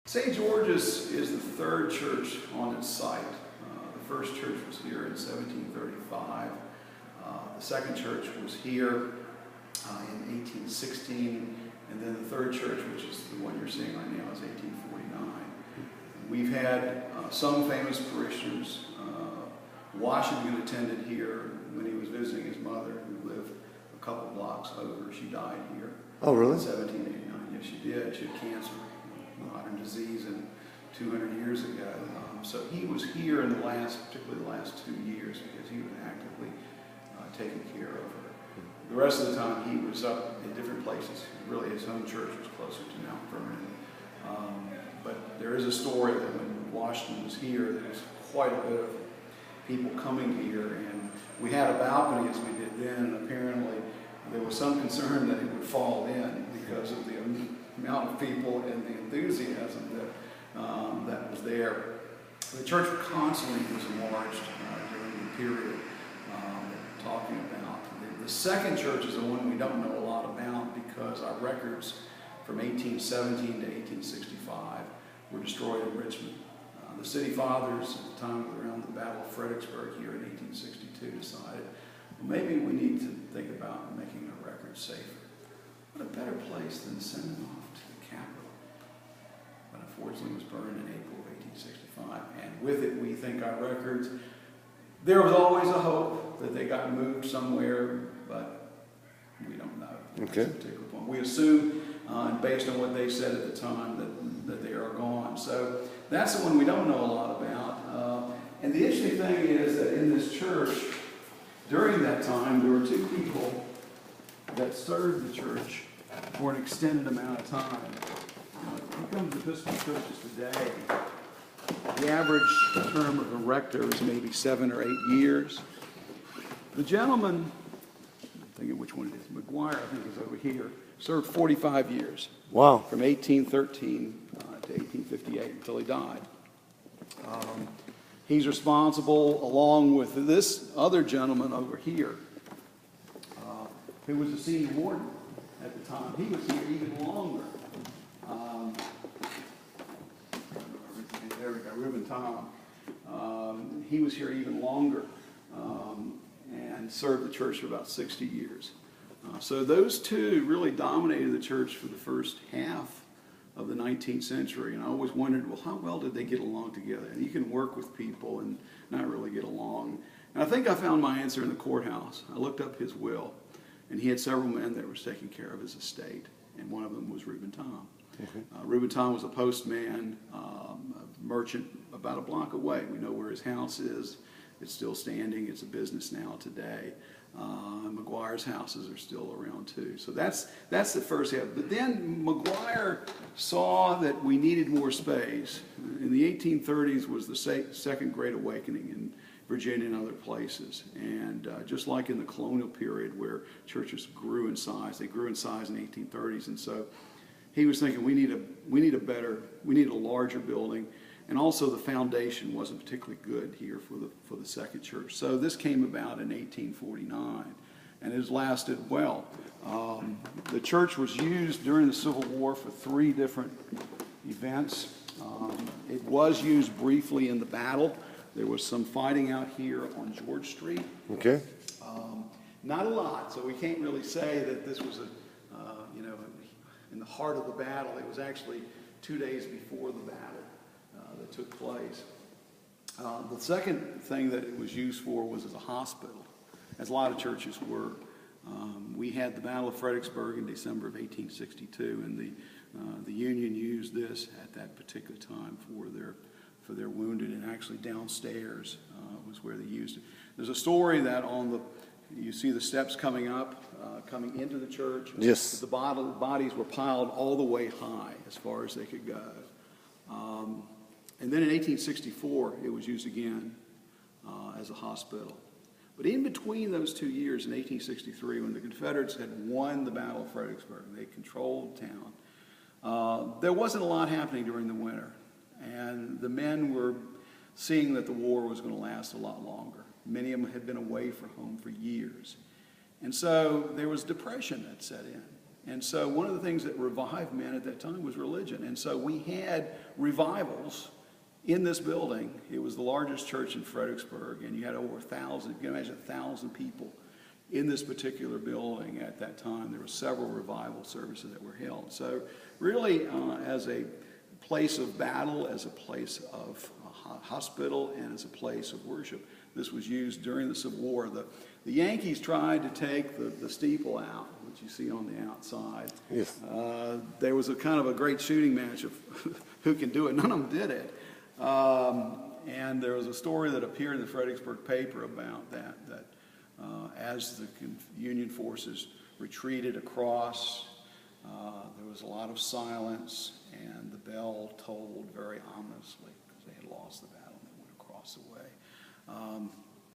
St. George's is the third church on its site. The first church was here in 1735. The second church was here in 1816, and then the third church, which is the one you're seeing right now, is 1849. We've had some famous parishioners. Washington attended here when he was visiting his mother, who lived a couple blocks over. She died here. Oh, really? In 1789. Yes, she did. She had cancer, modern disease, and 200 years ago. So he was here in particularly the last 2 years, because he was actively taking care of her. The rest of the time he was up in different places. Really, his home church was closer to Mount Vernon. But there is a story that when Washington was here, there was quite a bit of people coming here, and we had a balcony as we did then, and apparently there was some concern that it would fall in because of the amount of people and the enthusiasm that was there. The church constantly was enlarged during the period that we're talking about. The second church is the one we don't know a lot about because our records from 1817 to 1865 were destroyed in Richmond. The city fathers at the time around the Battle of Fredericksburg here in 1862 decided, well, maybe we need to think about making our records safer. What a better place than sending off to the capital. But unfortunately it was burned in April of 1865. And with it, we think our records, there was always a hope that they got moved somewhere, but we don't know. Okay. At a particular point. We assume, based on what they said at the time, that they are gone. So that's the one we don't know a lot about. And the interesting thing is that in this church, during that time, there were two people that served the church for an extended amount of time. When it comes to Episcopal churches today, the average term of a rector is maybe 7 or 8 years. The gentleman, I'm thinking which one it is, McGuire, I think, is over here, served 45 years. Wow. From 1813 to 1858 until he died. He's responsible, along with this other gentleman over here, who was the senior warden at the time. He was here even longer. There we go, Reuben Tom. He was here even longer and served the church for about 60 years. So those two really dominated the church for the first half of the 19th century. And I always wondered, well, how well did they get along together? And you can work with people and not really get along. And I think I found my answer in the courthouse. I looked up his will, and he had several men that were taking care of his estate. And one of them was Reuben Tom. Okay. Reuben Tom was a postman, a merchant about a block away. We know where his house is. It's still standing. It's a business now today. McGuire's houses are still around too. So that's the first half. But then McGuire saw that we needed more space. In the 1830s was the Second Great Awakening in Virginia and other places. And just like in the colonial period where churches grew in size, they grew in size in the 1830s. And so he was thinking we need a larger building. And also the foundation wasn't particularly good here for the second church. So this came about in 1849, and it has lasted well. The church was used during the Civil War for 3 different events. It was used briefly in the battle. There was some fighting out here on George Street. Okay. Not a lot, so we can't really say that this was in the heart of the battle. It was actually 2 days before the battle that took place. The second thing that it was used for was as a hospital, as a lot of churches were. We had the Battle of Fredericksburg in December of 1862, and the Union used this at that particular time for their wounded, and actually downstairs was where they used it. There's a story that you see the steps coming up, coming into the church. Yes. The bodies were piled all the way high as far as they could go. And then in 1864, it was used again as a hospital. But in between those 2 years, in 1863, when the Confederates had won the Battle of Fredericksburg, they controlled town, there wasn't a lot happening during the winter. And the men were seeing that the war was going to last a lot longer. Many of them had been away from home for years. And so there was depression that set in. And so one of the things that revived men at that time was religion. And so we had revivals in this building. It was the largest church in Fredericksburg, and you had over 1,000, you can imagine 1,000 people in this particular building at that time. There were several revival services that were held. So really, as a place of battle, as a place of hospital, and as a place of worship, this was used during the Civil War. The Yankees tried to take the steeple out, which you see on the outside. Yes. There was a kind of a great shooting match of who can do it. None of them did it. And there was a story that appeared in the Fredericksburg paper about that as the Union forces retreated across, there was a lot of silence, and the bell tolled very ominously because they had lost the battle and they went across the way.